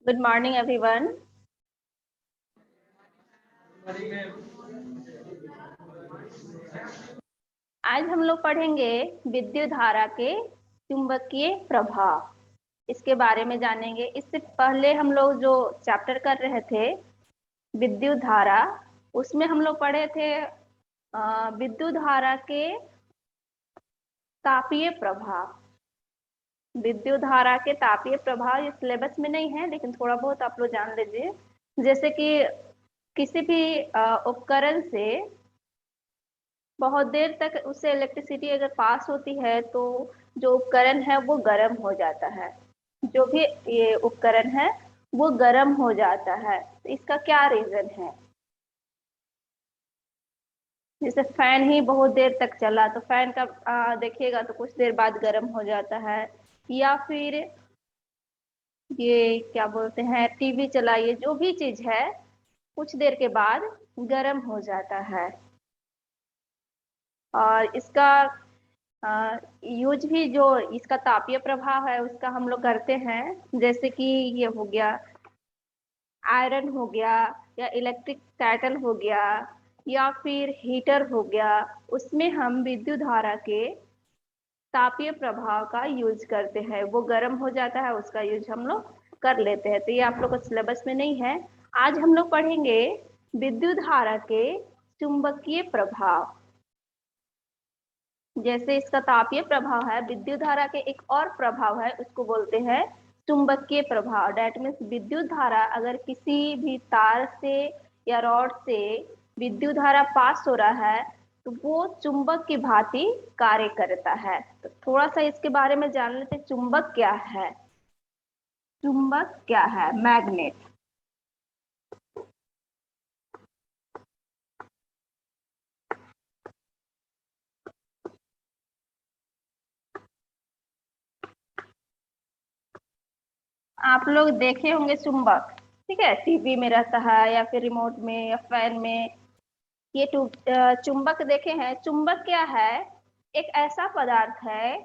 Good morning everyone. आज हम लोग पढ़ेंगे विद्युत धारा के चुंबकीय प्रभाव। इसके बारे में जानेंगे। इससे पहले हम लोग जो चैप्टर कर रहे थे विद्युत धारा, उसमें हम लोग पढ़े थे विद्युत धारा के तापीय प्रभाव। विद्युत धारा के तापीय प्रभाव इस सिलेबस में नहीं है, लेकिन थोड़ा बहुत आप लोग जान लीजिए। जैसे कि किसी भी उपकरण से बहुत देर तक उससे इलेक्ट्रिसिटी अगर पास होती है तो जो उपकरण है वो गर्म हो जाता है। जो भी ये उपकरण है वो गर्म हो जाता है। तो इसका क्या रीजन है? जैसे फैन ही बहुत देर तक चला तो फैन का देखिएगा तो कुछ देर बाद गर्म हो जाता है। या फिर ये क्या बोलते हैं, टीवी चलाइए, जो भी चीज है कुछ देर के बाद गर्म हो जाता है। और इसका यूज भी जो इसका तापीय प्रभाव है उसका हम लोग करते हैं। जैसे कि ये हो गया आयरन हो गया, या इलेक्ट्रिक केटल हो गया, या फिर हीटर हो गया, उसमें हम विद्युत धारा के तापीय प्रभाव का यूज करते हैं। वो गर्म हो जाता है, उसका यूज हम लोग कर लेते हैं। तो ये आप लोग को सिलेबस में नहीं है। आज हम लोग पढ़ेंगे विद्युत धारा के चुंबकीय प्रभाव। जैसे इसका तापीय प्रभाव है, विद्युत धारा के एक और प्रभाव है, उसको बोलते हैं चुंबकीय प्रभाव। डेट मीन्स विद्युत धारा अगर किसी भी तार से या रॉड से विद्युत धारा पास हो रहा है तो वो चुंबक की भांति कार्य करता है। तो थोड़ा सा इसके बारे में जान लेते हैं। चुंबक क्या है? चुंबक क्या है? मैग्नेट। आप लोग देखे होंगे चुंबक, ठीक है, टीवी में रहता है या फिर रिमोट में या फैन में। ये चुंबक देखे हैं। चुंबक क्या है? एक ऐसा पदार्थ है,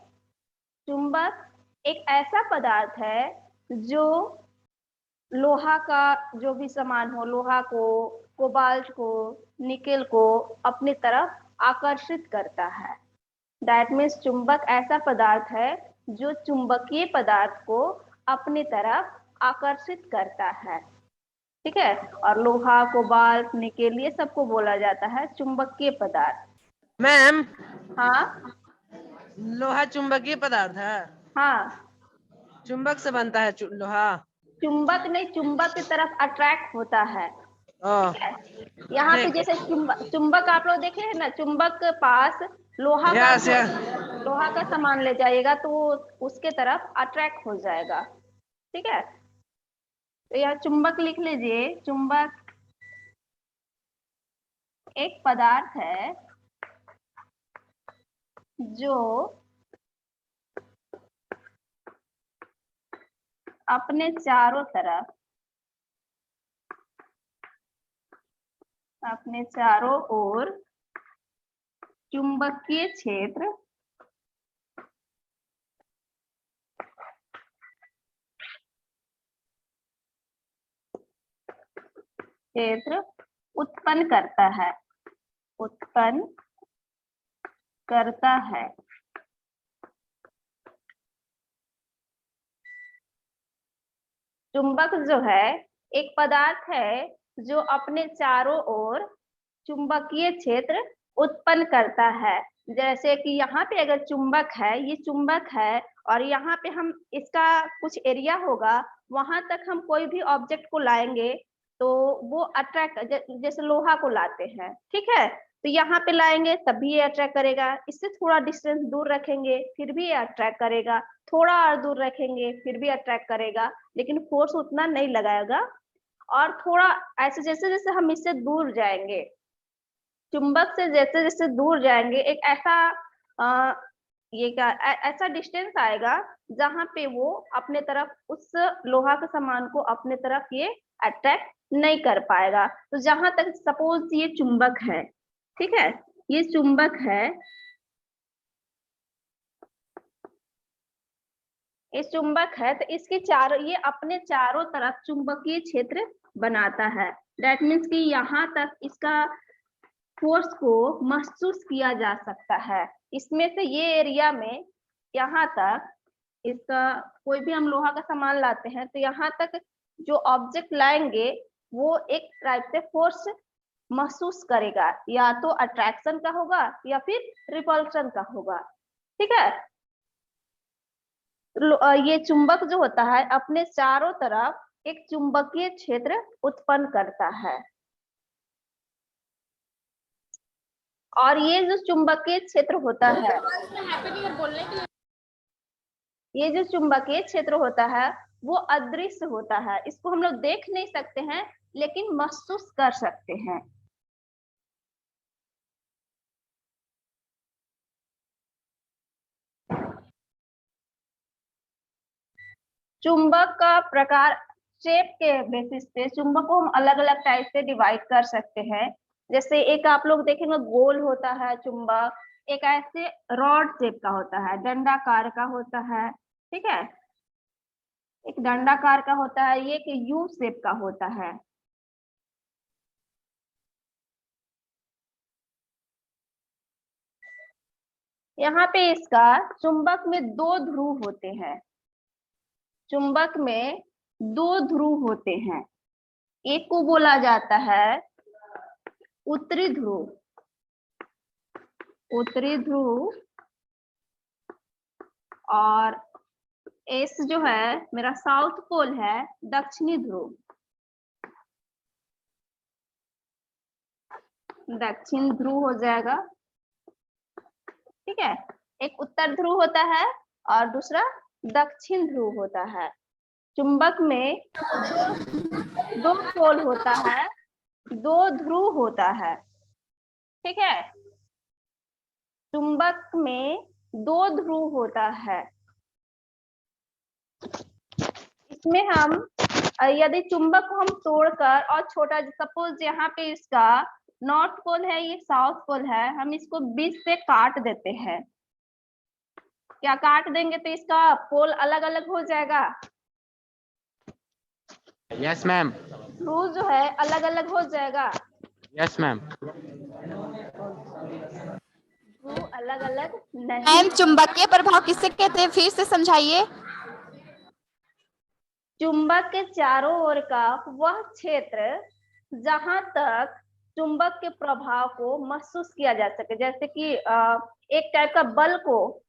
चुंबक एक ऐसा पदार्थ है जो लोहा का जो भी सामान हो, लोहा को, कोबाल्ट को, निकेल को अपनी तरफ आकर्षित करता है। दैट मीन्स चुंबक ऐसा पदार्थ है जो चुंबकीय पदार्थ को अपनी तरफ आकर्षित करता है। ठीक है। और लोहा, कोबाल्ट, निकेल, ये सबको बोला जाता है चुंबकीय पदार्थ। मैम, हाँ लोहा चुंबकीय पदार्थ है। हाँ। चुंबक से बनता है लोहा। चुंबक नहीं, चुंबक की तरफ अट्रैक्ट होता है। ओह, ठीक है। यहाँ पे ठीक। जैसे चुंबक आप लोग देखे हैं ना, चुंबक के पास लोहा का यस जो यस। लोहा का सामान ले जाइएगा तो वो उसके तरफ अट्रैक्ट हो जाएगा। ठीक है। तो यह चुंबक लिख लीजिए। चुंबक एक पदार्थ है जो अपने चारों तरफ, अपने चारों ओर चुंबकीय क्षेत्र क्षेत्र उत्पन्न करता है, उत्पन्न करता है। चुंबक जो है एक पदार्थ है जो अपने चारों ओर चुंबकीय क्षेत्र उत्पन्न करता है। जैसे कि यहाँ पे अगर चुंबक है, ये चुंबक है, और यहाँ पे हम इसका कुछ एरिया होगा, वहां तक हम कोई भी ऑब्जेक्ट को लाएंगे तो वो अट्रैक्ट, जैसे लोहा को लाते हैं, ठीक है, तो यहाँ पे लाएंगे तब भी ये अट्रैक्ट करेगा। इससे थोड़ा डिस्टेंस दूर रखेंगे फिर भी ये अट्रैक्ट करेगा, थोड़ा और दूर रखेंगे फिर भी अट्रैक्ट करेगा, लेकिन फोर्स उतना नहीं लगाएगा। और थोड़ा ऐसे जैसे जैसे हम इससे दूर जाएंगे, चुंबक से जैसे जैसे दूर जाएंगे, एक ऐसा आ, ये क्या ऐसा डिस्टेंस आएगा जहां पे वो अपने तरफ उस लोहा के सामान को अपने तरफ ये अट्रैक्ट नहीं कर पाएगा। तो जहां तक सपोज ये चुंबक है, ठीक है, ये चुंबक है, ये चुंबक है तो इसकी चारों, ये अपने चारों तरफ चुंबकीय क्षेत्र बनाता है। दैट मीन्स कि यहाँ तक इसका फोर्स को महसूस किया जा सकता है। इसमें से ये एरिया में यहाँ तक इसका कोई भी हम लोहा का सामान लाते हैं तो यहाँ तक जो ऑब्जेक्ट लाएंगे वो एक टाइप से फोर्स महसूस करेगा, या तो अट्रैक्शन का होगा या फिर रिपल्शन का होगा। ठीक है, ये चुंबक जो होता है अपने चारों तरफ एक चुंबकीय क्षेत्र उत्पन्न करता है। और ये जो चुंबकीय क्षेत्र होता है, ये जो चुंबकीय क्षेत्र होता है वो अदृश्य होता है। इसको हम लोग देख नहीं सकते हैं लेकिन महसूस कर सकते हैं। चुंबक का प्रकार, शेप के बेसिस पे चुंबक को हम अलग अलग टाइप से डिवाइड कर सकते हैं। जैसे एक आप लोग देखेंगे गोल होता है चुंबक, एक ऐसे रॉड शेप का होता है, डंडाकार का होता है। ठीक है, एक दंडाकार का होता है, ये एक यू शेप का होता है। यहाँ पे इसका चुंबक में दो ध्रुव होते हैं। चुंबक में दो ध्रुव होते हैं। एक को बोला जाता है उत्तरी ध्रुव, उत्तरी ध्रुव, और एस जो है मेरा साउथ पोल है, दक्षिणी ध्रुव, दक्षिण ध्रुव हो जाएगा। ठीक है, एक उत्तर ध्रुव होता है और दूसरा दक्षिण ध्रुव होता है। चुंबक में दो पोल होता है, दो ध्रुव होता है। ठीक है, चुंबक में दो ध्रुव होता है। इसमें हम यदि चुंबक को हम तोड़कर और छोटा, सपोज यहाँ पे इसका नॉर्थ पोल है, ये साउथ पोल है, हम इसको बीच से काट देते हैं। क्या काट देंगे तो इसका पोल अलग अलग हो जाएगा? Yes ma'am. ध्रुव जो है अलग अलग हो जाएगा। Yes ma'am. ध्रुव अलग अलग नहीं। मैम चुंबकीय प्रभाव किसे कहते हैं, फिर से समझाइए। चुंबक के चारों ओर का वह क्षेत्र जहां तक चुंबक के प्रभाव को महसूस किया जा सके, जैसे कि एक टाइप का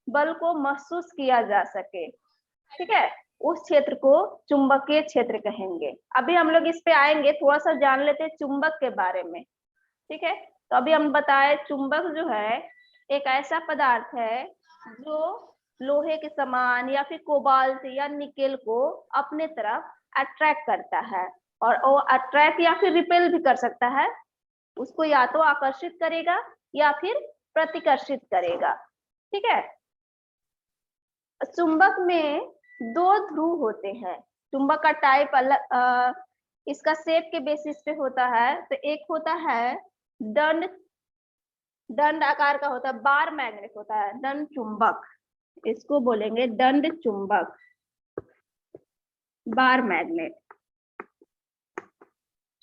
बल को महसूस किया जा सके। ठीक है, उस क्षेत्र को चुंबकीय क्षेत्र कहेंगे। अभी हम लोग इस पे आएंगे, थोड़ा सा जान लेते हैं चुंबक के बारे में। ठीक है, तो अभी हम बताए चुंबक जो है एक ऐसा पदार्थ है जो लोहे के समान या फिर कोबाल्ट या निकेल को अपने तरफ अट्रैक्ट करता है, और वो अट्रैक्ट या फिर रिपेल भी कर सकता है। उसको या तो आकर्षित करेगा या फिर प्रतिकर्षित करेगा। ठीक है, चुंबक में दो ध्रुव होते हैं। चुंबक का टाइप अलग, इसका शेप के बेसिस पे होता है। तो एक होता है दंड आकार का होता है, बार मैग्नेट होता है, दंड चुंबक, इसको बोलेंगे दंड चुंबक, बार मैग्नेट।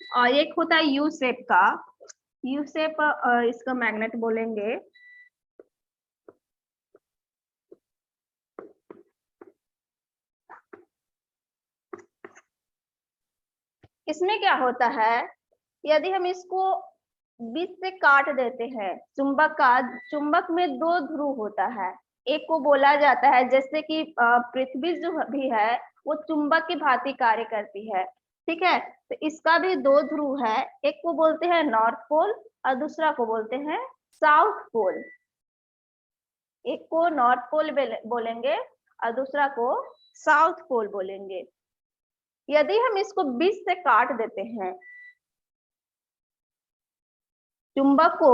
और एक होता है यू शेप का, यू शेप इसका मैग्नेट बोलेंगे। इसमें क्या होता है, यदि हम इसको बीच से काट देते हैं, चुंबक में दो ध्रुव होता है। एक को बोला जाता है, जैसे कि पृथ्वी जो भी है वो चुंबक की भांति कार्य करती है। ठीक है, तो इसका भी दो ध्रुव है, एक को बोलते हैं नॉर्थ पोल और दूसरा को बोलते हैं साउथ पोल। एक को नॉर्थ पोल बोलेंगे और दूसरा को साउथ पोल बोलेंगे। यदि हम इसको बीच से काट देते हैं, चुंबक को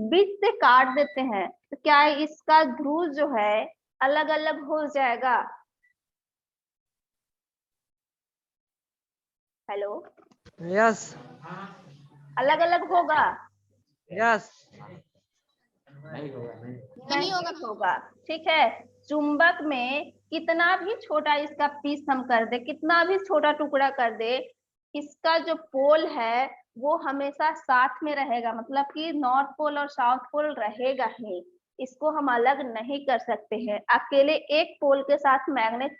बीच से काट देते हैं, तो क्या इसका ध्रुव जो है अलग अलग हो जाएगा? Hello, yes. अलग अलग होगा? यस। नहीं होगा। ठीक है, चुंबक में कितना भी छोटा इसका पीस हम कर दे, कितना भी छोटा टुकड़ा कर दे, इसका जो पोल है वो हमेशा साथ में रहेगा, मतलब कि नॉर्थ पोल और साउथ पोल रहेगा ही, इसको हम अलग नहीं कर सकते हैं। अकेले एक पोल के साथ मैग्नेट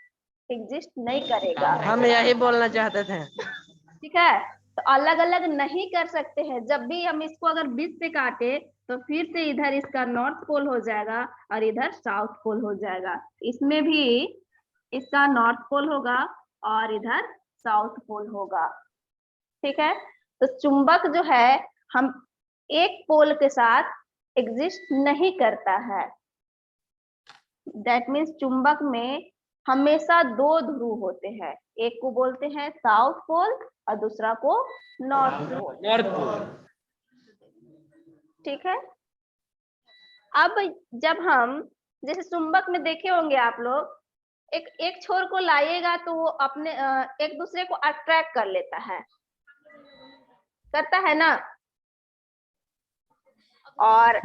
एग्जिस्ट नहीं करेगा। हम यही बोलना चाहते थे। ठीक है, तो अलग अलग नहीं कर सकते हैं। जब भी हम इसको अगर बीच से काटे तो फिर से इधर इसका नॉर्थ पोल हो जाएगा और इधर साउथ पोल हो जाएगा। इसमें भी इसका नॉर्थ पोल होगा और इधर साउथ पोल होगा। ठीक है, तो चुंबक जो है हम एक पोल के साथ एग्जिस्ट नहीं करता है। दैट मीन्स चुंबक में हमेशा दो ध्रुव होते हैं, एक को बोलते हैं साउथ पोल और दूसरा को नॉर्थ पोल। ठीक है, अब जब हम जैसे चुंबक में देखे होंगे आप लोग, एक छोर को लाइएगा तो वो अपने एक दूसरे को अट्रैक्ट कर लेता है, करता है ना। और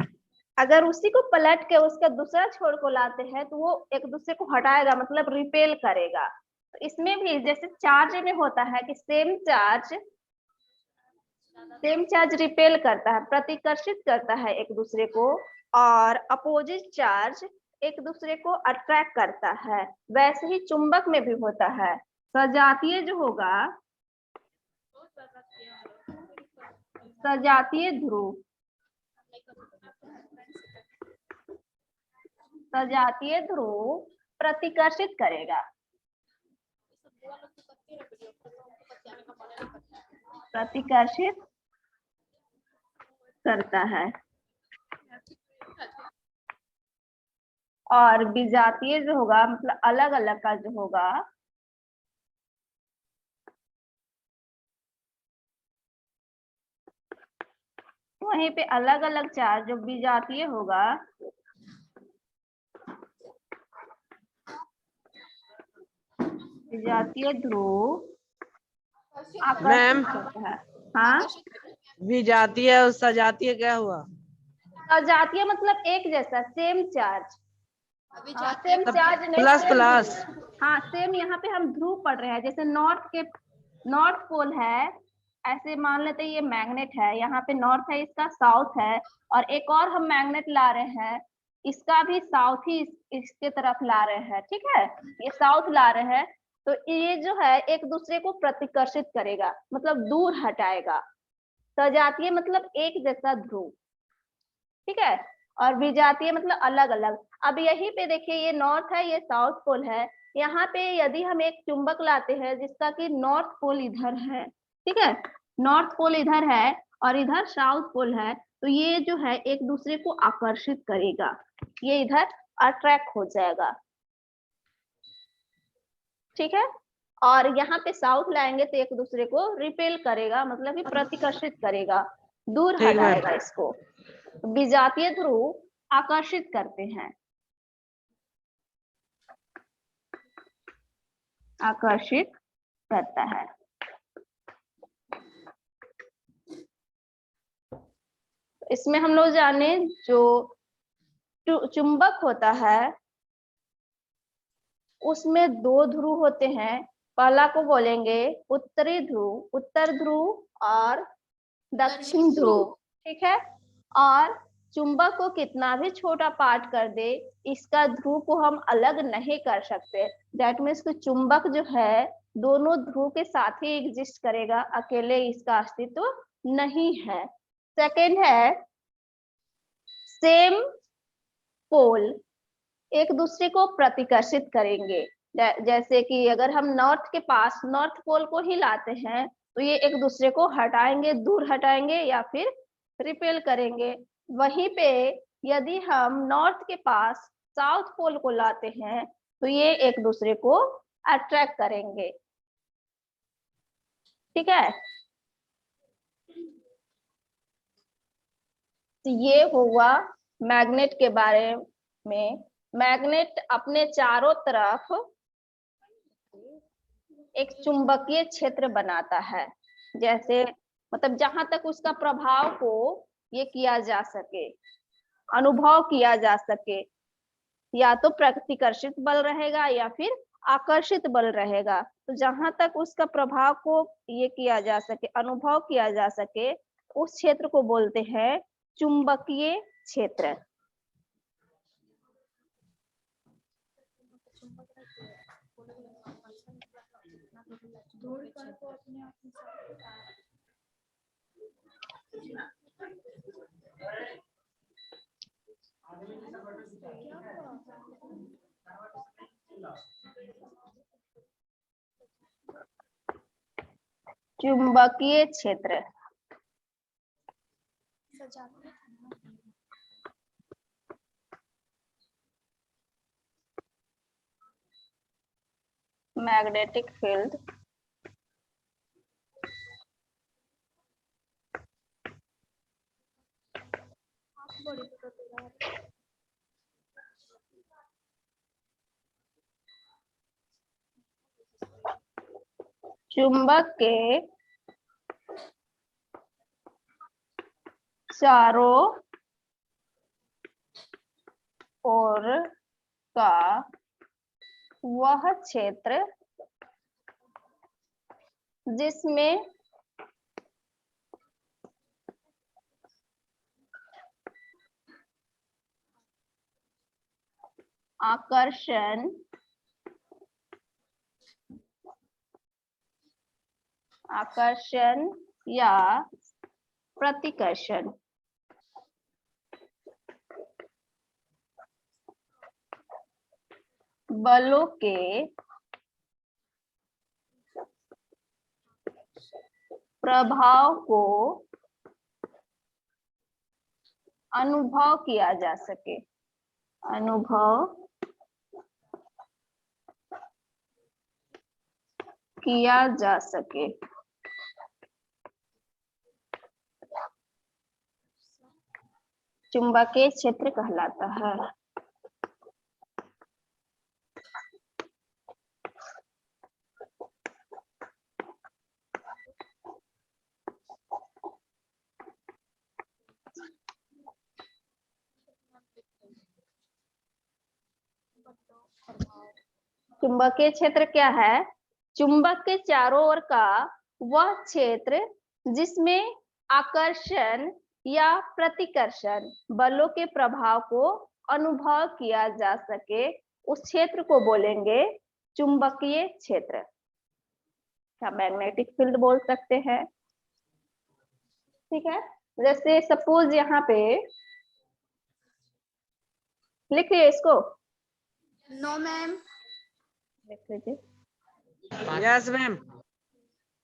अगर उसी को पलट के उसका दूसरा छोर को लाते हैं तो वो एक दूसरे को हटाएगा, मतलब रिपेल करेगा। तो इसमें भी जैसे चार्ज में होता है कि सेम चार्ज रिपेल करता है, प्रतिकर्षित करता है एक दूसरे को, और अपोजिट चार्ज एक दूसरे को अट्रैक्ट करता है। वैसे ही चुंबक में भी होता है। सजातीय जो होगा, सजातीय ध्रुव, सजातीय ध्रुव प्रतिकर्षित करेगा, प्रतिकर्षित करता है। और विजातीय जो होगा, मतलब अलग अलग का जो होगा, वहीं पे अलग अलग चार्ज जो विजातीय होगा, विजातीय ध्रुव मैम, आकर्षित करता है। हाँ, विजातीय और सजातीय क्या हुआ? सजातीय मतलब एक जैसा, सेम चार्ज। सेम चार्ज नहीं, प्लस सेम प्लस। हाँ सेम। यहाँ पे हम ध्रुव पढ़ रहे हैं, जैसे नॉर्थ पोल है, ऐसे मान लेते हैं ये मैग्नेट है, यहाँ पे नॉर्थ है, इसका साउथ है, और एक और हम मैग्नेट ला रहे हैं, इसका भी साउथ ही इसके तरफ ला रहे हैं। ठीक है, ये साउथ ला रहे हैं, तो ये जो है एक दूसरे को प्रतिकर्षित करेगा, मतलब दूर हटाएगा। सजातीय मतलब एक जैसा ध्रुव। ठीक है, और विजातीय मतलब अलग अलग। अब यहीं पे देखिए, ये नॉर्थ है, ये साउथ पोल है। यहाँ पे यदि हम एक चुंबक लाते हैं जिसका कि नॉर्थ पोल इधर है, ठीक है, नॉर्थ पोल इधर है और इधर साउथ पोल है, तो ये जो है एक दूसरे को आकर्षित करेगा, ये इधर अट्रैक्ट हो जाएगा। ठीक है, और यहाँ पे साउथ लाएंगे तो एक दूसरे को रिपेल करेगा, मतलब कि प्रतिकर्षित करेगा, दूर ठीक है। हटाएगा इसको। विजातीय ध्रुव आकर्षित करते हैं, आकर्षित करता है। इसमें हम लोग जाने, जो चुंबक होता है उसमें दो ध्रुव होते हैं। पहला को बोलेंगे उत्तरी ध्रुव, उत्तर ध्रुव और दक्षिण ध्रुव। ठीक है, और चुंबक को कितना भी छोटा पार्ट कर दे, इसका ध्रुव को हम अलग नहीं कर सकते। दैट मीन्स कि चुंबक जो है दोनों ध्रुव के साथ ही एग्जिस्ट करेगा, अकेले इसका अस्तित्व नहीं है। सेकेंड है सेम पोल एक दूसरे को प्रतिकर्षित करेंगे। जैसे कि अगर हम नॉर्थ के पास नॉर्थ पोल को ही लाते हैं तो ये एक दूसरे को हटाएंगे, दूर हटाएंगे या फिर रिपेल करेंगे। वहीं पे यदि हम नॉर्थ के पास साउथ पोल को लाते हैं तो ये एक दूसरे को अट्रैक्ट करेंगे। ठीक है, तो ये हुआ मैग्नेट के बारे में। मैग्नेट अपने चारों तरफ एक चुंबकीय क्षेत्र बनाता है, जैसे मतलब जहां तक उसका प्रभाव को ये किया जा सके, अनुभव किया जा सके। या तो प्रतिकर्षित बल रहेगा या फिर आकर्षित बल रहेगा। तो जहां तक उसका प्रभाव को ये किया जा सके, अनुभव किया जा सके, उस क्षेत्र को बोलते हैं चुंबकीय क्षेत्र। चुंबकीय क्षेत्र मैग्नेटिक फील्ड चुंबक के चारों ओर का वह क्षेत्र जिसमें आकर्षण या प्रतिकर्षण बलों के प्रभाव को अनुभव किया जा सके, अनुभव किया जा सके। चुंबकीय क्षेत्र कहलाता है। चुंबकीय क्षेत्र क्या है? चुंबक के चारों ओर का वह क्षेत्र जिसमें आकर्षण या प्रतिकर्षण बलों के प्रभाव को अनुभव किया जा सके, उस क्षेत्र को बोलेंगे चुंबकीय क्षेत्र या मैग्नेटिक फील्ड बोल सकते हैं। ठीक है, जैसे सपोज यहाँ पे लिखिए इसको। No ma'am. लिख लीजिए। Yes ma'am.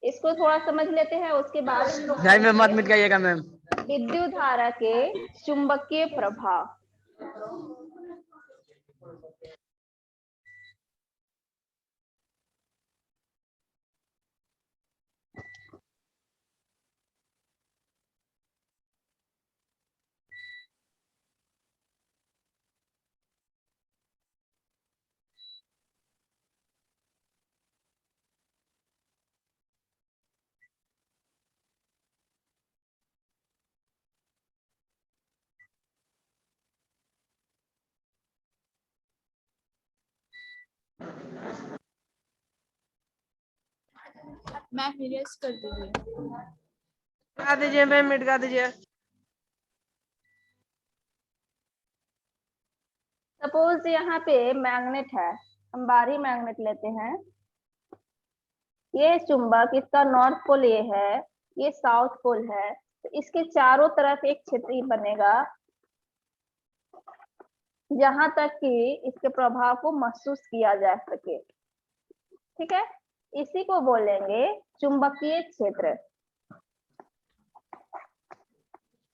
इसको थोड़ा समझ लेते हैं, उसके बाद नहीं मैम, मत मिटाइएगा मैम। विद्युत धारा के चुंबकीय प्रभाव। मैम इरेज कर दीजिए। मिटा दीजिए मैम, मिटा दीजिए। सपोज यहाँ पे मैग्नेट है, हम बाहरी मैग्नेट लेते हैं। ये चुंबक, इसका नॉर्थ पोल ये है, ये साउथ पोल है, तो इसके चारों तरफ एक क्षेत्र बनेगा जहां तक कि इसके प्रभाव को महसूस किया जा सके। ठीक है, इसी को बोलेंगे चुंबकीय क्षेत्र।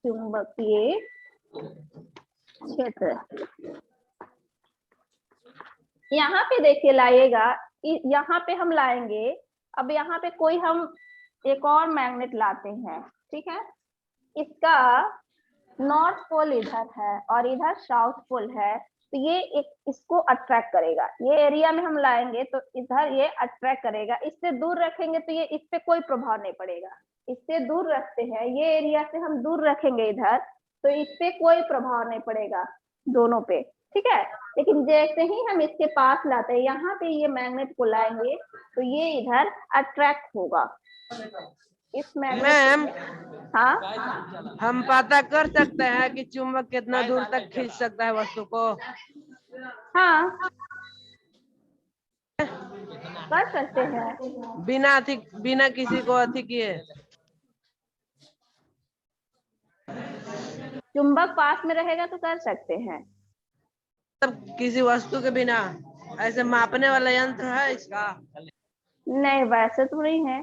चुंबकीय क्षेत्र यहाँ पे देखिए लाइएगा, यहाँ पे हम लाएंगे। अब यहाँ पे कोई हम एक और मैग्नेट लाते हैं। ठीक है, इसका नॉर्थ पोल इधर है और इधर साउथ पोल है, तो ये एक इसको अट्रैक्ट करेगा। ये एरिया में हम लाएंगे तो इधर ये अट्रैक्ट करेगा। इससे दूर रखेंगे तो ये इस पे कोई प्रभाव नहीं पड़ेगा। इससे दूर रखते हैं, ये एरिया से हम दूर रखेंगे इधर, तो इस पे कोई प्रभाव नहीं पड़ेगा दोनों पे। ठीक है, लेकिन जैसे ही हम इसके पास लाते हैं, यहाँ पे ये मैग्नेट को लाएंगे तो ये इधर अट्रैक्ट होगा इस मैग्नेट। मैम, हाँ हम पता कर सकते हैं कि चुंबक कितना दूर तक खींच सकता है वस्तु को? हाँ कर सकते हैं। बिना किसी को अथी किए। चुंबक पास में रहेगा तो कर सकते हैं। तब किसी वस्तु के बिना, ऐसे मापने वाला यंत्र है इसका? नहीं वैसे तो नहीं है,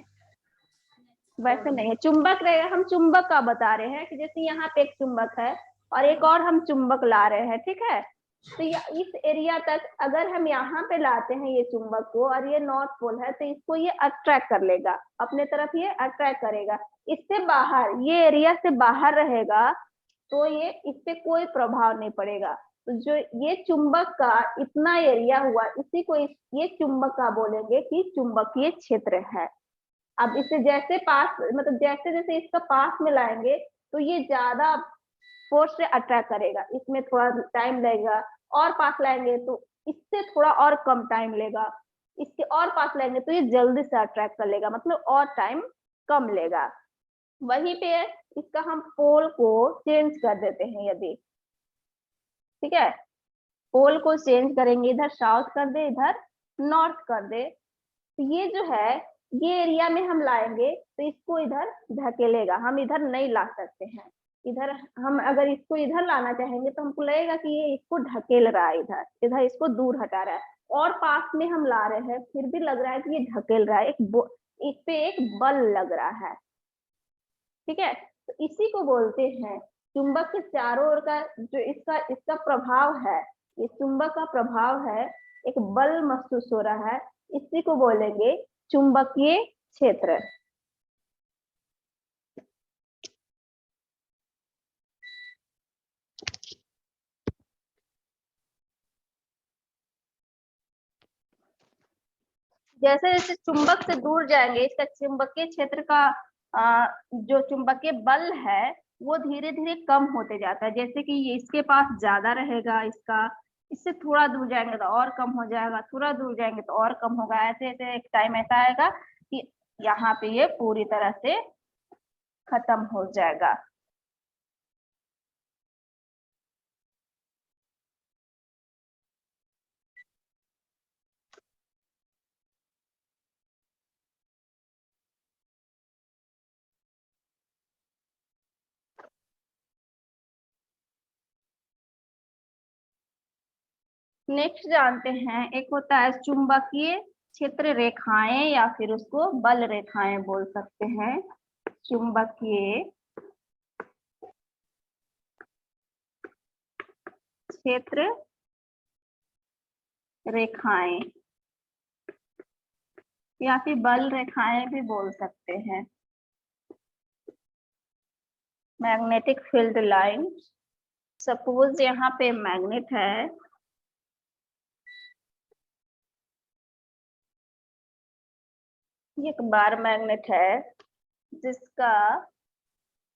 वैसे नहीं है। चुंबक रहेगा, हम चुंबक का बता रहे हैं कि जैसे यहाँ पे एक चुंबक है और एक और हम चुंबक ला रहे हैं, ठीक है। तो इस एरिया तक अगर हम यहाँ पे लाते हैं ये चुंबक को और ये नॉर्थ पोल है तो इसको ये अट्रैक्ट कर लेगा अपने तरफ, ये अट्रैक्ट करेगा। इससे बाहर, ये एरिया से बाहर रहेगा तो ये इस पे कोई प्रभाव नहीं पड़ेगा। तो जो ये चुंबक का इतना एरिया हुआ, इसी को ये चुंबक का बोलेंगे कि चुंबकीय क्षेत्र है। अब इसे जैसे पास, मतलब जैसे जैसे इसका पास में लाएंगे तो ये ज्यादा फोर्स से अट्रैक्ट करेगा, इसमें थोड़ा टाइम लगेगा। और पास लाएंगे तो इससे थोड़ा और कम टाइम लेगा, इसके और पास लाएंगे तो ये जल्दी से अट्रैक्ट कर लेगा, मतलब और टाइम कम लेगा। वहीं पे इसका हम पोल को चेंज कर देते हैं यदि, ठीक है, पोल को चेंज करेंगे, इधर साउथ कर दे इधर नॉर्थ कर दे, तो ये जो है ये एरिया में हम लाएंगे तो इसको इधर ढकेलेगा, हम इधर नहीं ला सकते हैं। इधर हम अगर इसको इधर लाना चाहेंगे तो हमको लगेगा कि ये इसको ढकेल रहा है, इधर इधर इसको दूर हटा रहा है। और पास में हम ला रहे हैं फिर भी लग रहा है कि ये ढकेल रहा है, इस पे एक बल लग रहा है, ठीक है। तो इसी को बोलते हैं चुंबक के चारों ओर का जो इसका इसका प्रभाव है, ये चुंबक का प्रभाव है, एक बल महसूस हो रहा है, इसी को बोलेंगे चुंबकीय क्षेत्र। जैसे जैसे चुंबक से दूर जाएंगे इसका चुंबकीय क्षेत्र का जो चुंबकीय बल है वो धीरे धीरे कम होते जाता है। जैसे कि ये इसके पास ज्यादा रहेगा, इसका इससे थोड़ा दूर जाएंगे तो और कम हो जाएगा, थोड़ा दूर जाएंगे तो और कम होगा। ऐसे ऐसे एक टाइम ऐसा आएगा कि यहाँ पे ये पूरी तरह से खत्म हो जाएगा। नेक्स्ट जानते हैं, एक होता है चुंबकीय क्षेत्र रेखाएं या फिर उसको बल रेखाएं बोल सकते हैं। चुंबकीय क्षेत्र रेखाएं या फिर बल रेखाएं भी बोल सकते हैं। मैग्नेटिक फील्ड लाइन, सपोज यहाँ पे मैग्नेट है, ये एक बार मैग्नेट है जिसका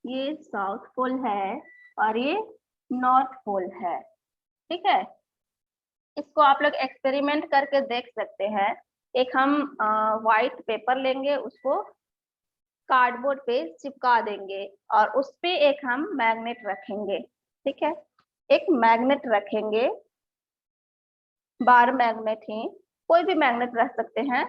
ये साउथ पोल है और ये नॉर्थ पोल है, ठीक है। इसको आप लोग एक्सपेरिमेंट करके देख सकते हैं। एक हम व्हाइट पेपर लेंगे, उसको कार्डबोर्ड पे चिपका देंगे और उस पे एक हम मैग्नेट रखेंगे, ठीक है। एक मैग्नेट रखेंगे, बार मैग्नेट ही, कोई भी मैग्नेट रख सकते हैं।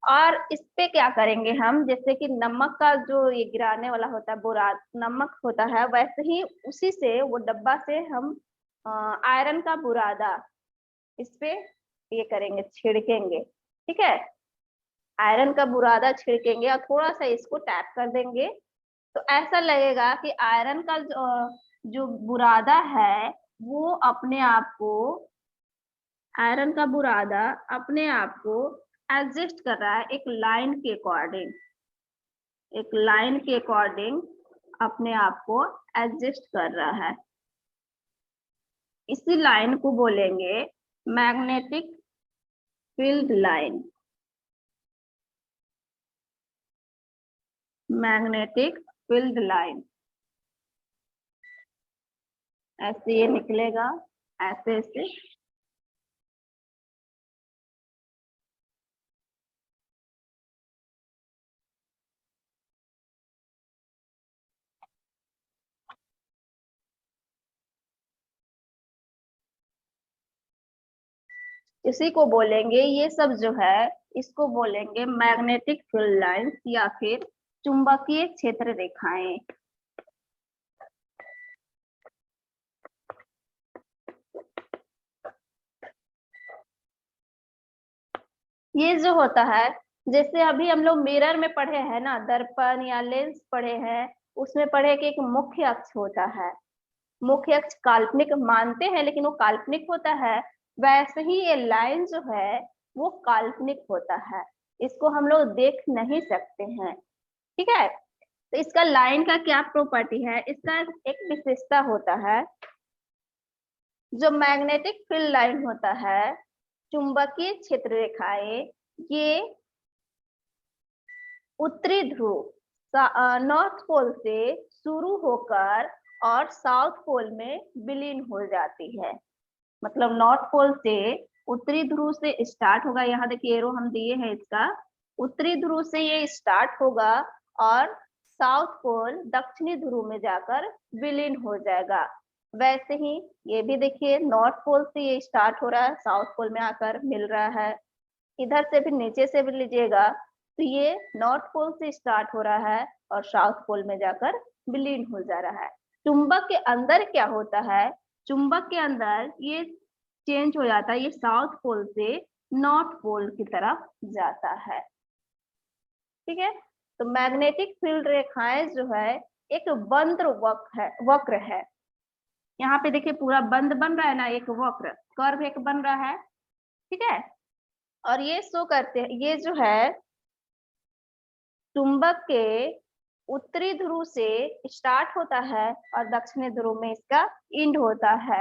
और इस पे क्या करेंगे हम, जैसे कि नमक का जो ये गिराने वाला होता है, बुराद नमक होता है, वैसे ही उसी से वो डब्बा से हम आयरन का बुरादा इस पे ये करेंगे, छिड़केंगे, ठीक है। आयरन का बुरादा छिड़केंगे और थोड़ा सा इसको टैप कर देंगे तो ऐसा लगेगा कि आयरन का जो बुरादा है वो अपने आप को, आयरन का बुरादा अपने आप को एडजस्ट कर रहा है एक लाइन के अकॉर्डिंग, एक लाइन के अकॉर्डिंग अपने आप को एडजस्ट कर रहा है। इसी लाइन को बोलेंगे magnetic field line. Magnetic field line ऐसे ये निकलेगा, ऐसे ऐसे इसी को बोलेंगे, ये सब जो है इसको बोलेंगे मैग्नेटिक फील्ड लाइंस या फिर चुंबकीय क्षेत्र रेखाएं। ये जो होता है, जैसे अभी हम लोग मिरर में पढ़े हैं ना, दर्पण या लेंस पढ़े हैं, उसमें पढ़े कि एक मुख्य अक्ष होता है। मुख्य अक्ष काल्पनिक मानते हैं लेकिन वो काल्पनिक होता है, वैसे ही ये लाइन जो है वो काल्पनिक होता है, इसको हम लोग देख नहीं सकते हैं। ठीक है, तो इसका लाइन का क्या प्रॉपर्टी है, इसका एक विशेषता होता है, जो मैग्नेटिक फील्ड लाइन होता है, चुंबकीय क्षेत्र रेखाएं, ये उत्तरी ध्रुव नॉर्थ पोल से शुरू होकर और साउथ पोल में विलीन हो जाती है। मतलब नॉर्थ पोल से उत्तरी ध्रुव से स्टार्ट होगा, यहाँ देखिए एरो हम दिए हैं इसका, उत्तरी ध्रुव से ये स्टार्ट होगा और साउथ पोल दक्षिणी ध्रुव में जाकर विलीन हो जाएगा। वैसे ही ये भी देखिए नॉर्थ पोल से ये स्टार्ट हो रहा है, साउथ पोल में आकर मिल रहा है। इधर से भी नीचे से भी लीजिएगा तो ये नॉर्थ पोल से स्टार्ट हो रहा है और साउथ पोल में जाकर विलीन हो जा रहा है। चुंबक के अंदर क्या होता है, चुंबक के अंदर ये चेंज हो जाता है, ये साउथ पोल से नॉर्थ पोल की तरफ जाता है। ठीक है, तो मैग्नेटिक फील्ड रेखाएं जो है एक बंद वक्र है। यहाँ पे देखिए पूरा बंद बन रहा है ना, एक वक्र कर्व एक बन रहा है। ठीक है, और ये शो करते हैं, ये जो है चुंबक के उत्तरी ध्रुव से स्टार्ट होता है और दक्षिणी ध्रुव में इसका एंड होता है,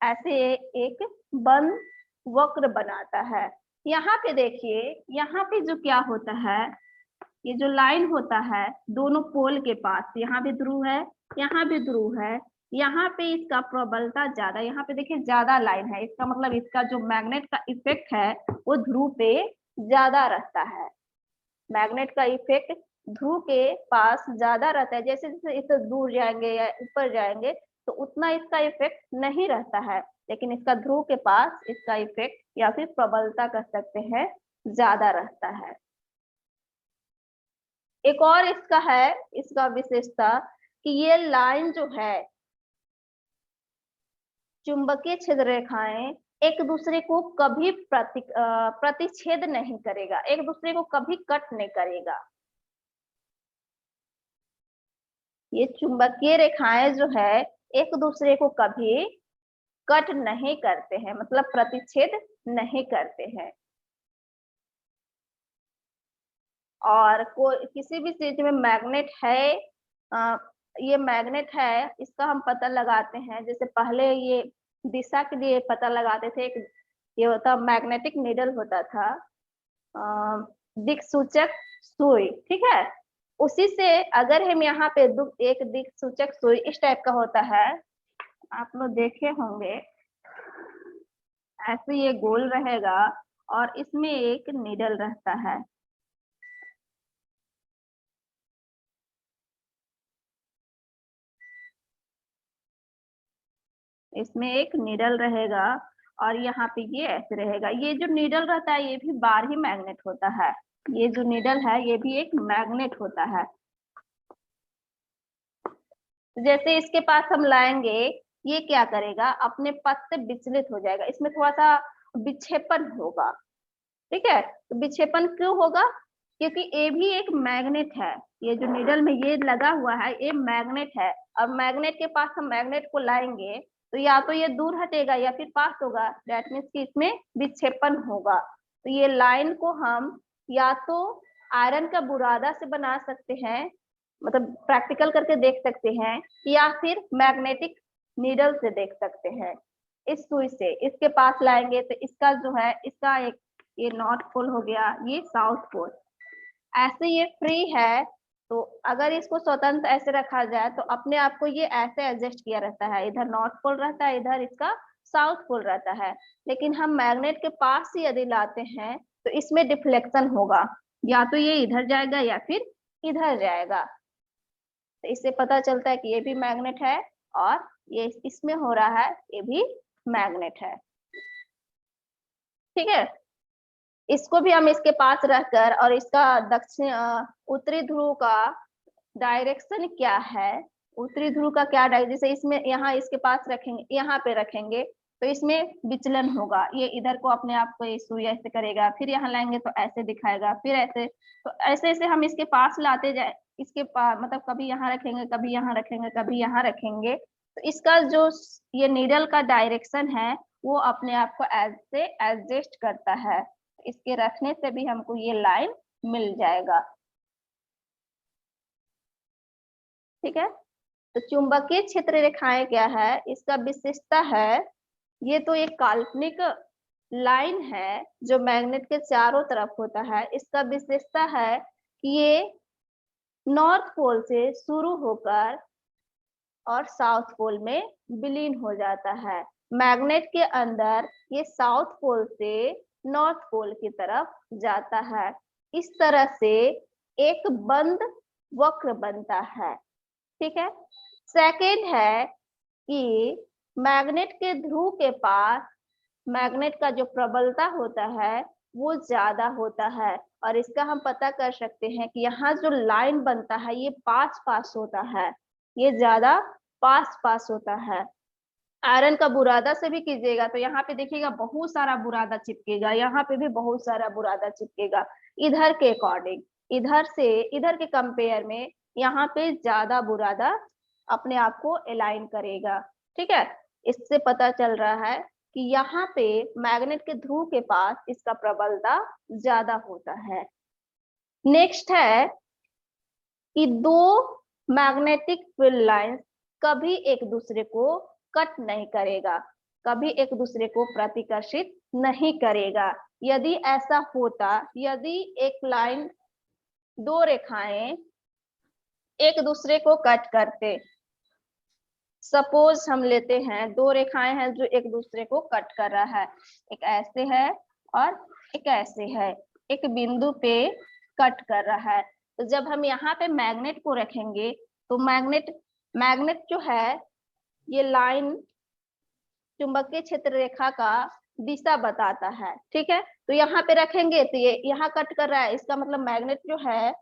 ऐसे एक बंद वक्र बनाता है। यहाँ पे देखिए, यहाँ पे जो क्या होता है, ये जो लाइन होता है दोनों पोल के पास, यहाँ भी ध्रुव है, यहाँ भी ध्रुव है, यहाँ पे इसका प्रबलता ज्यादा, यहाँ पे देखिए ज्यादा लाइन है, इसका मतलब इसका जो मैग्नेट का इफेक्ट है वो ध्रुव पे ज्यादा रहता है। मैग्नेट का इफेक्ट ध्रुव के पास ज्यादा रहता है, जैसे जैसे इससे दूर जाएंगे या ऊपर जाएंगे तो उतना इसका इफेक्ट नहीं रहता है, लेकिन इसका ध्रुव के पास इसका इफेक्ट या फिर प्रबलता कह सकते हैं ज्यादा रहता है। एक और इसका है, इसका विशेषता कि ये लाइन जो है चुंबकीय क्षेत्र रेखाएं एक दूसरे को कभी प्रतिच्छेद नहीं करेगा, एक दूसरे को कभी कट नहीं करेगा। ये चुंबकीय रेखाएं जो है एक दूसरे को कभी कट नहीं करते हैं, मतलब प्रतिच्छेद नहीं करते हैं। और कोई किसी भी चीज में मैग्नेट है, ये मैग्नेट है, इसका हम पता लगाते हैं, जैसे पहले ये दिशा के लिए पता लगाते थे, एक ये होता मैग्नेटिक नीडल होता था, दिक्सूचक सुई। ठीक है, उसी से अगर हम यहाँ पे एक दिक्सूचक सुई इस टाइप का होता है, आप लोग देखे होंगे, ऐसे ये गोल रहेगा और इसमें एक नीडल रहता है। इसमें एक नीडल रहेगा और यहाँ पे ये ऐसे रहेगा, ये जो नीडल रहता है ये भी बारही मैग्नेट होता है, ये जो नीडल है ये भी एक मैग्नेट होता है। जैसे इसके पास हम लाएंगे, ये क्या करेगा, अपने पथ से विचलित हो जाएगा, इसमें थोड़ा सा विक्षेपण होगा। ठीक है, तो विक्षेपण क्यों होगा, क्योंकि ये भी एक मैग्नेट है, ये जो नीडल में ये लगा हुआ है ये मैग्नेट है, और मैग्नेट के पास हम मैग्नेट को लाएंगे तो या तो ये दूर हटेगा या फिर पास होगा, दैट मीन्स कि इसमें विक्षेपण होगा। तो ये लाइन को हम या तो आयरन का बुरादा से बना सकते हैं, मतलब प्रैक्टिकल करके देख सकते हैं, या फिर मैग्नेटिक नीडल से देख सकते हैं। इस सुई से इसके पास लाएंगे तो इसका जो है, इसका एक ये नॉर्थ पोल हो गया, ये साउथ पोल, ऐसे ये फ्री है। तो अगर इसको स्वतंत्र ऐसे रखा जाए तो अपने आप को ये ऐसे एडजस्ट किया रहता है, इधर नॉर्थ पोल रहता है, इधर इसका साउथ पोल रहता है। लेकिन हम मैग्नेट के पास ही यदि लाते हैं तो इसमें डिफ्लेक्शन होगा, या तो ये इधर जाएगा या फिर इधर जाएगा। तो इससे पता चलता है कि ये भी मैग्नेट है और ये इसमें हो रहा है, ये भी मैग्नेट है। ठीक है। इसको भी हम इसके पास रखकर और इसका दक्षिण उत्तरी ध्रुव का डायरेक्शन क्या है, उत्तरी ध्रुव का क्या डायरेक्शन, जैसे इसमें यहाँ इसके पास रखेंगे, यहाँ पे रखेंगे तो इसमें विचलन होगा, ये इधर को अपने आप को सुई ऐसे करेगा, फिर यहाँ लाएंगे तो ऐसे दिखाएगा, फिर ऐसे, तो ऐसे ऐसे हम इसके पास लाते जाए, इसके पास मतलब कभी यहाँ रखेंगे, कभी यहाँ रखेंगे, कभी यहाँ रखेंगे, तो इसका जो ये नीडल का डायरेक्शन है वो अपने आप को ऐसे एडजस्ट करता है। इसके रखने से भी हमको ये लाइन मिल जाएगा। ठीक है। तो चुंबकीय क्षेत्र रेखाएं क्या है, इसका विशेषता है, ये तो एक काल्पनिक लाइन है जो मैग्नेट के चारों तरफ होता है। इसका विशेषता है कि ये नॉर्थ पोल से शुरू होकर और साउथ पोल में विलीन हो जाता है। मैग्नेट के अंदर ये साउथ पोल से नॉर्थ पोल की तरफ जाता है। इस तरह से एक बंद वक्र बनता है। ठीक है। सेकेंड है कि मैग्नेट के ध्रुव के पास मैग्नेट का जो प्रबलता होता है वो ज्यादा होता है, और इसका हम पता कर सकते हैं कि यहाँ जो लाइन बनता है ये पास पास होता है, ये ज्यादा पास पास होता है। आयरन का बुरादा से भी कीजिएगा तो यहाँ पे देखिएगा बहुत सारा बुरादा चिपकेगा, यहाँ पे भी बहुत सारा बुरादा चिपकेगा। इधर के अकॉर्डिंग, इधर से इधर के कंपेयर में यहाँ पे ज्यादा बुरादा अपने आप को अलाइन करेगा। ठीक है। इससे पता चल रहा है कि यहाँ पे मैग्नेट के ध्रुव के पास इसका प्रबलता ज्यादा होता है। नेक्स्ट है कि दो मैग्नेटिक फील्ड लाइंस कभी एक दूसरे को कट नहीं करेगा, कभी एक दूसरे को प्रतिकर्षित नहीं करेगा। यदि ऐसा होता, यदि एक लाइन, दो रेखाएं एक दूसरे को कट करते, सपोज हम लेते हैं दो रेखाएं हैं जो एक दूसरे को कट कर रहा है, एक ऐसे है और एक ऐसे है, एक बिंदु पे कट कर रहा है। तो जब हम यहाँ पे मैग्नेट को रखेंगे तो मैग्नेट जो है ये लाइन चुंबकीय क्षेत्र रेखा का दिशा बताता है। ठीक है। तो यहाँ पे रखेंगे तो ये यहाँ कट कर रहा है, इसका मतलब मैग्नेट जो है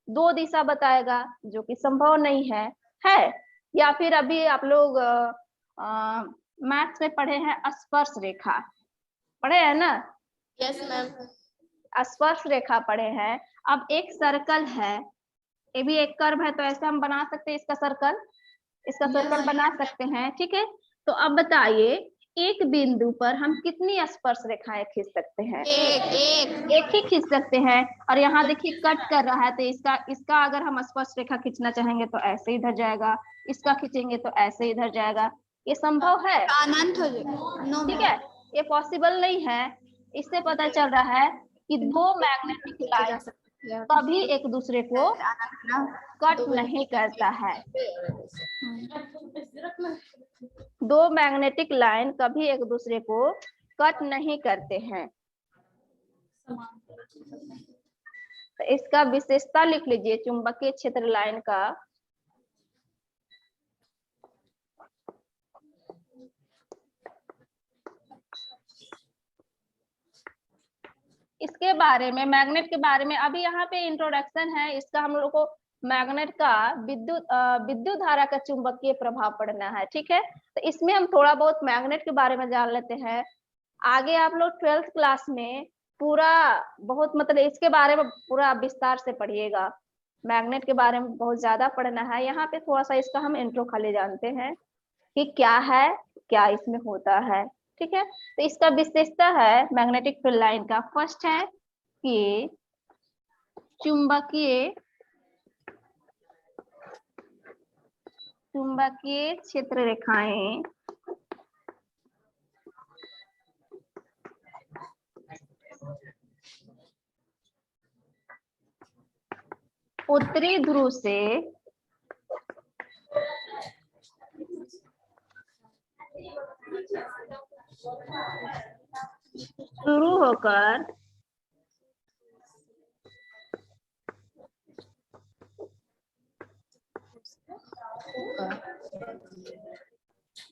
दो दिशा बताएगा, जो कि संभव नहीं है। या फिर अभी आप लोग मैथ्स में पढ़े हैं स्पर्श रेखा, पढ़े हैं ना? Yes ma'am. स्पर्श रेखा पढ़े हैं। अब एक सर्कल है, ये भी एक कर्व है, तो ऐसे हम बना सकते हैं इसका सर्कल बना सकते हैं। ठीक है। तो अब बताइए एक बिंदु पर हम कितनी स्पर्श रेखाएं खींच सकते हैं? एक ही खींच सकते हैं। और यहाँ देखिए कट कर रहा है, तो इसका अगर हम स्पर्श रेखा खींचना चाहेंगे तो ऐसे इधर जाएगा, इसका खींचेंगे तो ऐसे इधर जाएगा। ये संभव है? अनंत हो जाएगा। ठीक है, ये पॉसिबल नहीं है। इससे पता चल रहा है कि दो मैग्नेटिक लाइन कभी एक दूसरे को कट नहीं करता है। दो मैग्नेटिक लाइन कभी एक दूसरे को कट नहीं करते हैं। तो इसका विशेषता लिख लीजिए चुंबकीय क्षेत्र लाइन का। इसके बारे में, मैग्नेट के बारे में अभी यहाँ पे इंट्रोडक्शन है इसका, हम लोग को मैग्नेट का विद्युत धारा का चुंबकीय प्रभाव पढ़ना है। ठीक है। तो इसमें हम थोड़ा बहुत मैग्नेट के बारे में जान लेते हैं। आगे आप लोग 12th क्लास में पूरा बहुत मतलब इसके बारे में पूरा विस्तार से पढ़िएगा। मैग्नेट के बारे में बहुत ज्यादा पढ़ना है। यहाँ पे थोड़ा सा इसका हम इंट्रो खाली जानते हैं कि क्या है, क्या इसमें होता है। ठीक है। तो इसका विशेषता है मैग्नेटिक फील्ड लाइन का, फर्स्ट है कि चुंबकीय क्षेत्र रेखाएं उत्तरी ध्रुव से शुरू होकर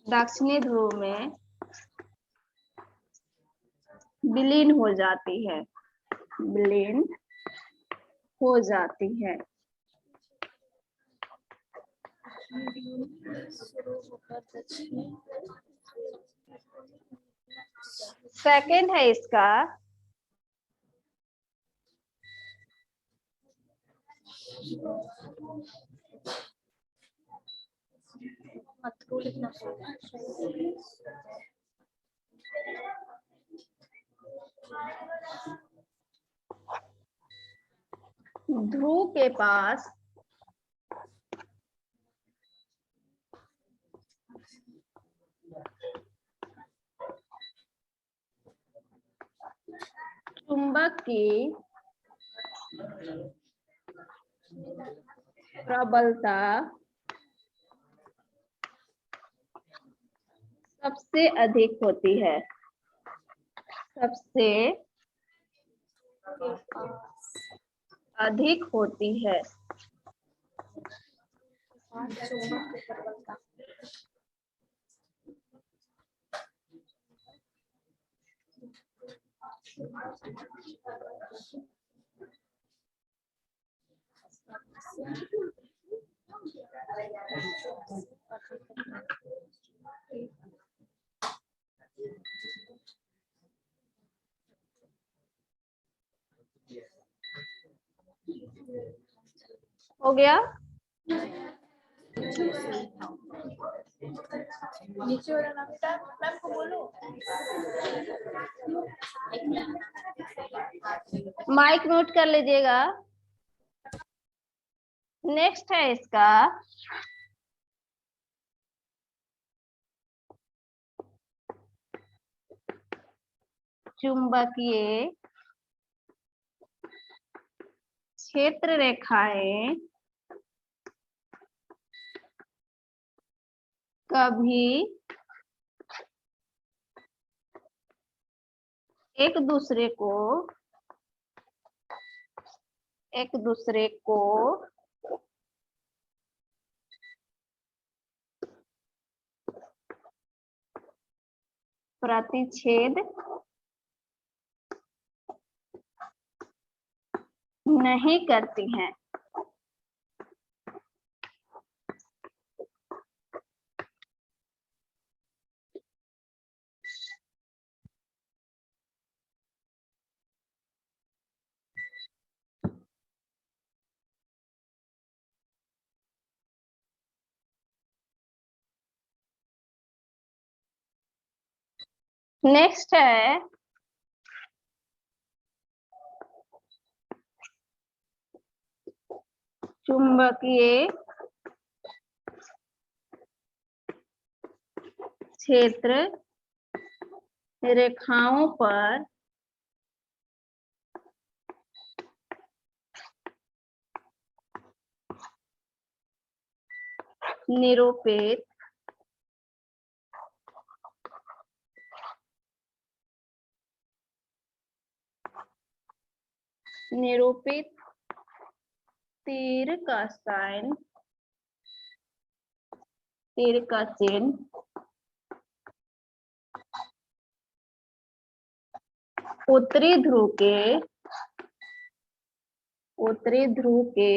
दक्षिणी ध्रुव में विलीन हो जाती है, विलीन हो जाती है। सेकंड है इसका ध्रुव के पास चुंबक की प्रबलता सबसे अधिक होती है, सबसे अधिक होती है। हो गया? नीचे वाला नाम मैम को बोलो। माइक नोट कर लीजिएगा। नेक्स्ट है इसका चुंबकीय क्षेत्र रेखाएं कभी एक दूसरे को प्रतिच्छेद नहीं करती हैं। नेक्स्ट है चुंबकीय क्षेत्र रेखाओं पर निरूपित तीर का साइन, तीर का चिन्ह उत्तरी ध्रुव के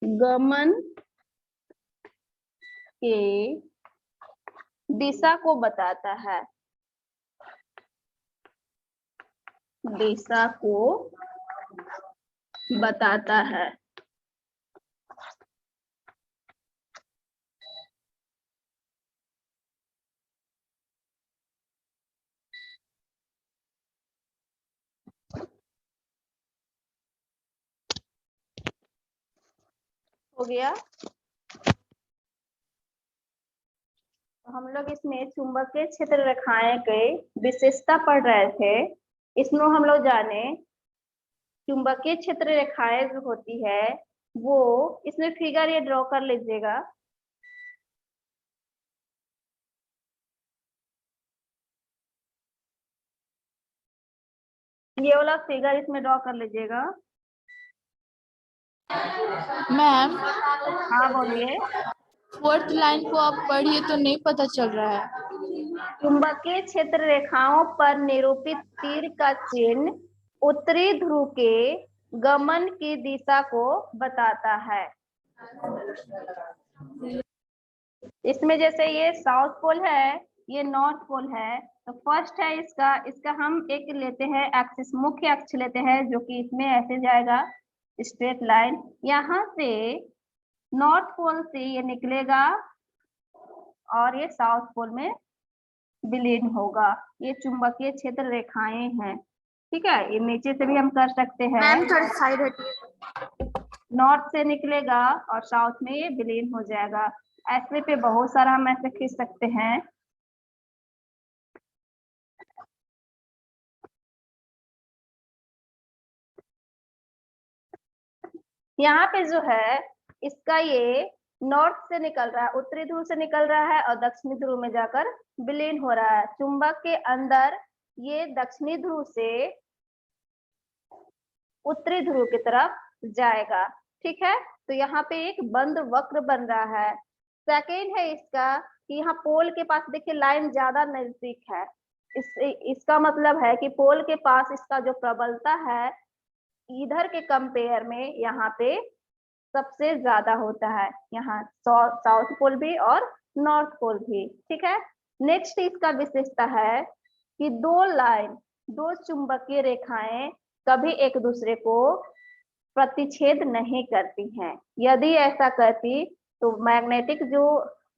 गमन के दिशा को बताता है, दिशा को बताता है। हो गया? तो हम लोग इसमें चुंबकीय क्षेत्र रेखाएं के विशेषता पढ़ रहे थे। इसमें हम लोग जाने चुंबकीय क्षेत्र रेखाएं जो होती है वो, इसमें फिगर ये ड्रॉ कर लीजिएगा। ये वाला फिगर इसमें ड्रॉ कर लीजिएगा। मैम हाँ बोलिए। 4th लाइन को आप पढ़िए तो नहीं पता चल रहा है। चुंबकीय क्षेत्र रेखाओं पर निरूपित तीर का चिन्ह उत्तरी ध्रुव के गमन की दिशा को बताता है। इसमें जैसे ये साउथ पोल है, ये नॉर्थ पोल है, तो फर्स्ट है इसका हम एक लेते हैं एक्सिस, मुख्य अक्ष लेते हैं, जो कि इसमें ऐसे जाएगा स्ट्रेट लाइन। यहाँ से नॉर्थ पोल से ये निकलेगा और ये साउथ पोल में विलीन होगा। ये चुंबकीय क्षेत्र रेखाएं हैं, ठीक है। ये नीचे से भी हम कर सकते हैं, मैम थोड़ी साइड हटिए। नॉर्थ से निकलेगा और साउथ में ये विलीन हो जाएगा। ऐसे पे बहुत सारा हम ऐसे खींच सकते हैं। यहाँ पे जो है इसका ये नॉर्थ से निकल रहा है, उत्तरी ध्रुव से निकल रहा है और दक्षिणी ध्रुव में जाकर विलीन हो रहा है। चुंबक के अंदर ये दक्षिणी ध्रुव से उत्तरी ध्रुव की तरफ जाएगा, ठीक है। तो यहाँ पे एक बंद वक्र बन रहा है। सेकेंड है इसका कि यहाँ पोल के पास देखिए लाइन ज्यादा नजदीक है। इसका मतलब है कि पोल के पास इसका जो प्रबलता है इधर के कंपेयर में यहाँ पे सबसे ज्यादा होता है, यहाँ साउथ पोल भी और नॉर्थ पोल भी, ठीक है। नेक्स्ट इसका विशेषता है कि दो चुंबकीय रेखाएं कभी एक दूसरे को प्रतिच्छेद नहीं करती हैं। यदि ऐसा करती तो मैग्नेटिक जो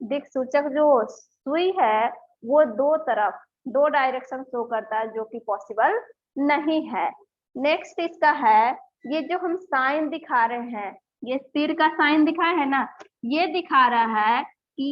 दिक्सूचक जो सुई है वो दो डायरेक्शन शो करता है, जो कि पॉसिबल नहीं है। नेक्स्ट इसका है ये जो हम साइन दिखा रहे हैं, ये तीर का साइन दिखाया है ना, ये दिखा रहा है कि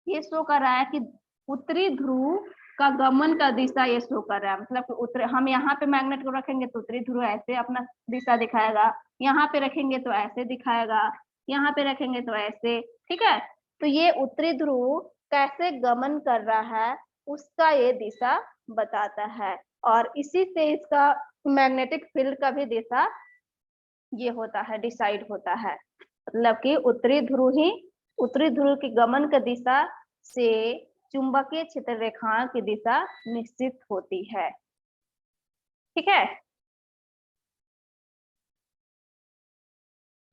ये शो कर रहा है कि उत्तरी ध्रुव का गमन का दिशा ये शो कर रहा है। मतलब हम यहाँ पे मैग्नेट को रखेंगे तो उत्तरी ध्रुव ऐसे अपना दिशा दिखाएगा, यहाँ पे रखेंगे तो ऐसे दिखाएगा, यहाँ पे रखेंगे तो ऐसे, ठीक है। तो ये उत्तरी ध्रुव कैसे गमन कर रहा है उसका ये दिशा बताता है, और इसी से इसका मैग्नेटिक फील्ड का भी दिशा ये होता है, डिसाइड होता है। मतलब कि उत्तरी ध्रुव की गमन की दिशा से चुंबकीय क्षेत्र रेखाओं की दिशा निश्चित होती है, ठीक है।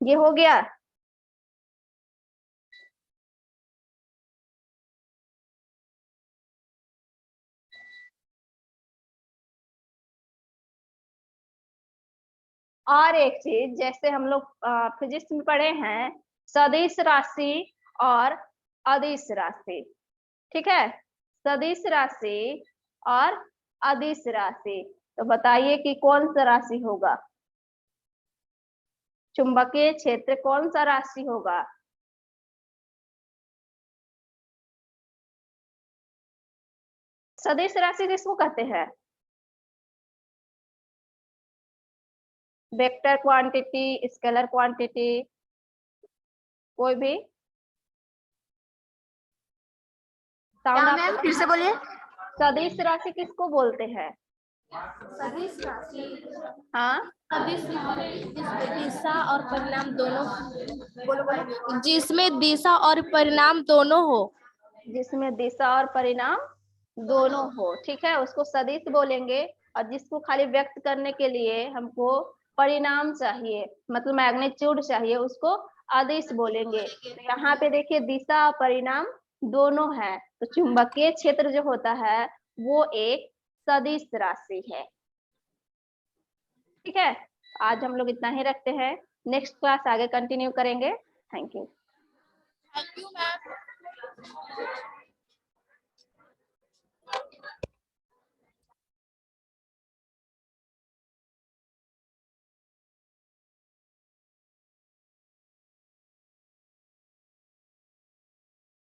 ये हो गया। और एक चीज, जैसे हम लोग फिजिक्स में पढ़े हैं सदिश राशि और अदिश राशि, ठीक है। सदिश राशि और अदिश राशि, तो बताइए कि कौन सा राशि होगा, चुंबकीय क्षेत्र कौन सा राशि होगा। सदिश राशि किसको कहते हैं? वेक्टर क्वांटिटी, स्केलर क्वांटिटी, कोई भी मैम फिर से बोलिए। सदिश राशि किसको बोलते हैं? सदिश राशि, हाँ, सदिश जिसमें दिशा और परिणाम दोनों, बोलो जिसमें दिशा और परिणाम दोनों हो, जिसमें दिशा और परिणाम दोनों हो, ठीक है, उसको सदिश बोलेंगे। और जिसको खाली व्यक्त करने के लिए हमको परिणाम चाहिए, मतलब मैग्नीट्यूड चाहिए, उसको अदिश बोलेंगे। यहाँ पे देखिए दिशा और परिणाम दोनों है, तो चुंबकीय क्षेत्र जो होता है वो एक सदिश राशि है, ठीक है। आज हम लोग इतना ही रखते हैं, नेक्स्ट क्लास आगे कंटिन्यू करेंगे। Thank you. Thank you ma'am.